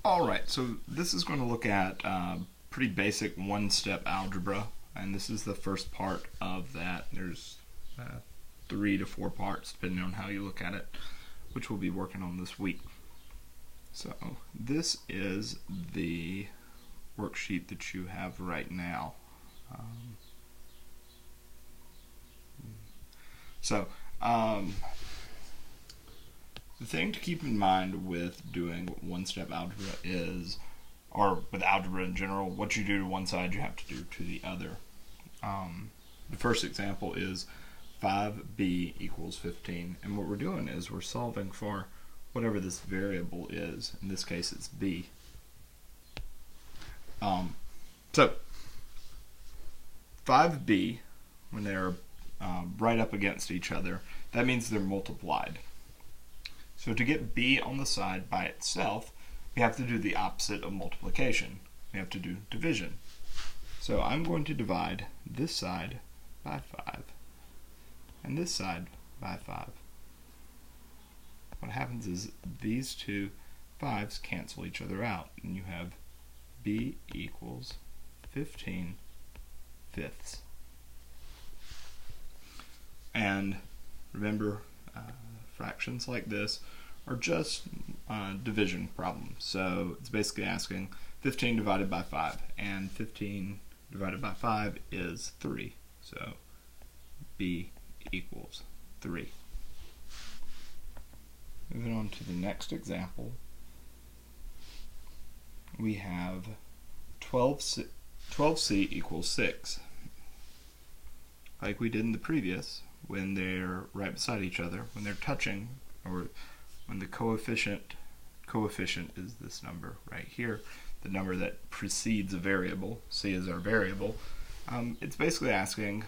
Alright, so this is going to look at pretty basic one-step algebra, and this is the first part of that. There's 3 to 4 parts depending on how you look at it, which we'll be working on this week. So this is the worksheet that you have right now. The thing to keep in mind with doing one-step algebra is, or with algebra in general, what you do to one side you have to do to the other. The first example is 5b equals 15, and what we're doing is we're solving for whatever this variable is. In this case it's b. So 5b, when they're right up against each other, that means they're multiplied. So to get b on the side by itself, we have to do the opposite of multiplication. We have to do division. So I'm going to divide this side by 5 and this side by 5. What happens is these two 5's cancel each other out, and you have b equals 15 fifths. And remember, fractions like this are just division problems. So it's basically asking 15 divided by 5, and 15 divided by 5 is 3. So b equals 3. Moving on to the next example, we have 12c equals 6. Like we did in the previous, when they're right beside each other, when they're touching, or when the coefficient is this number right here, the number that precedes a variable, c is our variable, it's basically asking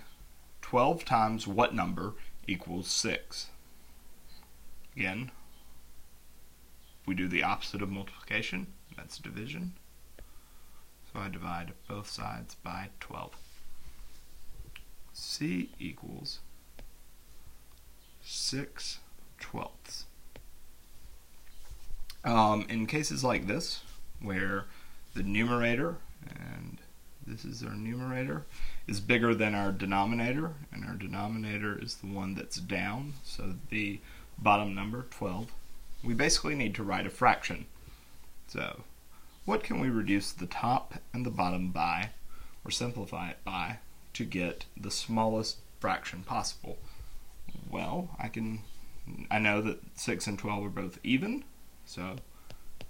12 times what number equals 6. Again, we do the opposite of multiplication, that's division. So I divide both sides by 12. c equals 6/12. In cases like this, where the numerator, and this is our numerator, is bigger than our denominator, and our denominator is the one that's down, so the bottom number, 12, we basically need to write a fraction. So what can we reduce the top and the bottom by, or simplify it by, to get the smallest fraction possible? Well, I know that 6 and 12 are both even, so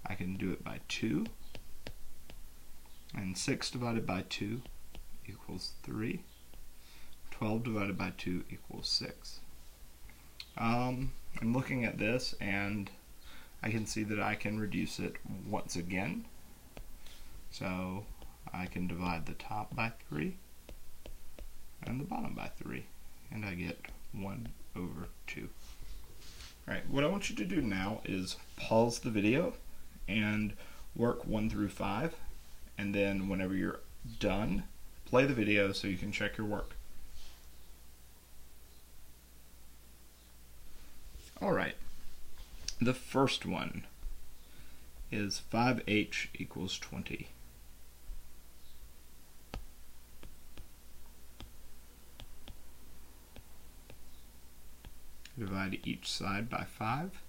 I can do it by 2. And 6 divided by 2 equals 3. 12 divided by 2 equals 6. I'm looking at this, and I can see that I can reduce it once again. So I can divide the top by 3 and the bottom by 3, and I get 1/2. Alright, what I want you to do now is pause the video and work 1 through 5, and then whenever you're done, play the video so you can check your work. Alright, the first one is 5h equals 20. Divide each side by 5,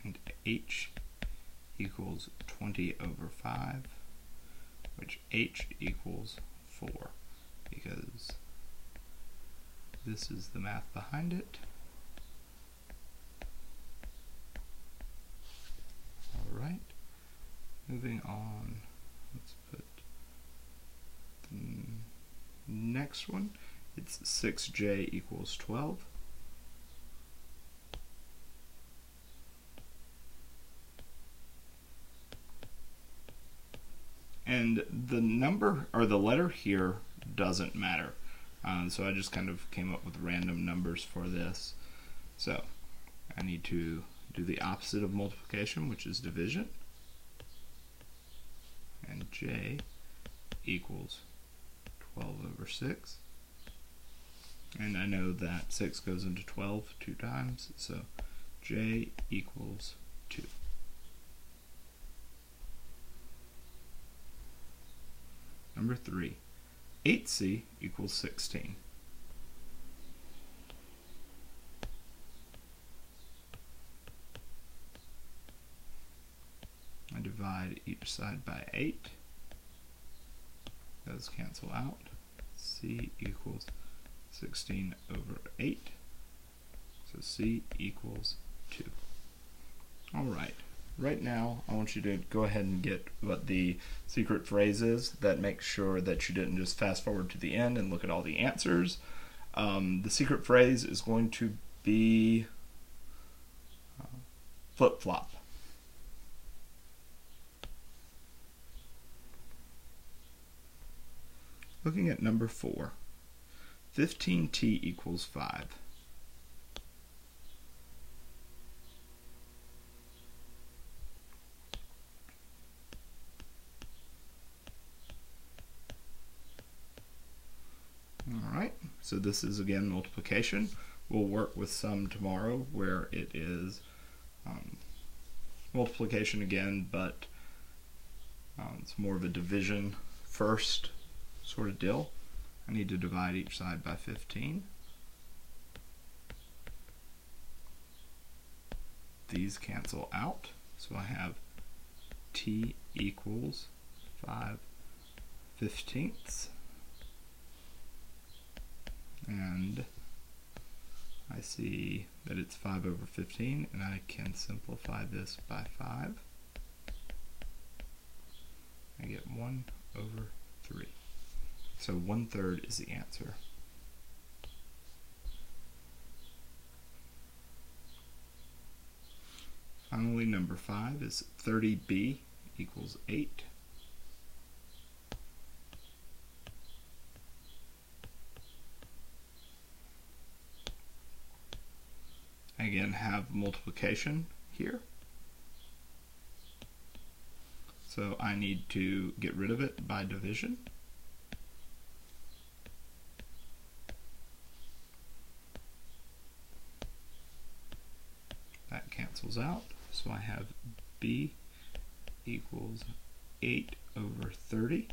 and h equals 20/5, which h equals 4, because this is the math behind it. Alright, moving on, let's put the next one. It's 6j equals 12. And the number, or the letter here, doesn't matter. So I just kind of came up with random numbers for this. So I need to do the opposite of multiplication, which is division. And j equals 12/6. And I know that 6 goes into 12 2 times, so j equals 2. Number 3. 8c equals 16. I divide each side by 8. Those cancel out. C equals 16 over 8. So C equals 2. Alright, right now I want you to go ahead and get what the secret phrase is. That makes sure that you didn't just fast forward to the end and look at all the answers. The secret phrase is going to be flip-flop. Looking at number 4, 15t equals 5. Alright, so this is again multiplication. We'll work with some tomorrow where it is multiplication again, but it's more of a division first sort of deal. I need to divide each side by 15. These cancel out, so I have t equals 5/15. And I see that it's 5 over 15, and I can simplify this by 5. I get 1 over 3. So 1/3 is the answer. Finally, number 5 is 30b equals 8. I again have multiplication here. So I need to get rid of it by division. That cancels out, so I have b equals 8 over 30.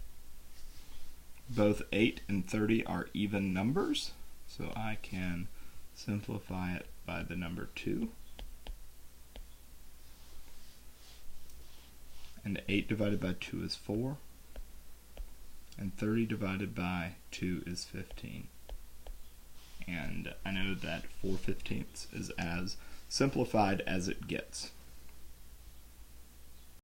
Both 8 and 30 are even numbers, so I can simplify it by the number 2. And 8 divided by 2 is 4, and 30 divided by 2 is 15. And I know that 4/15 is as simplified as it gets.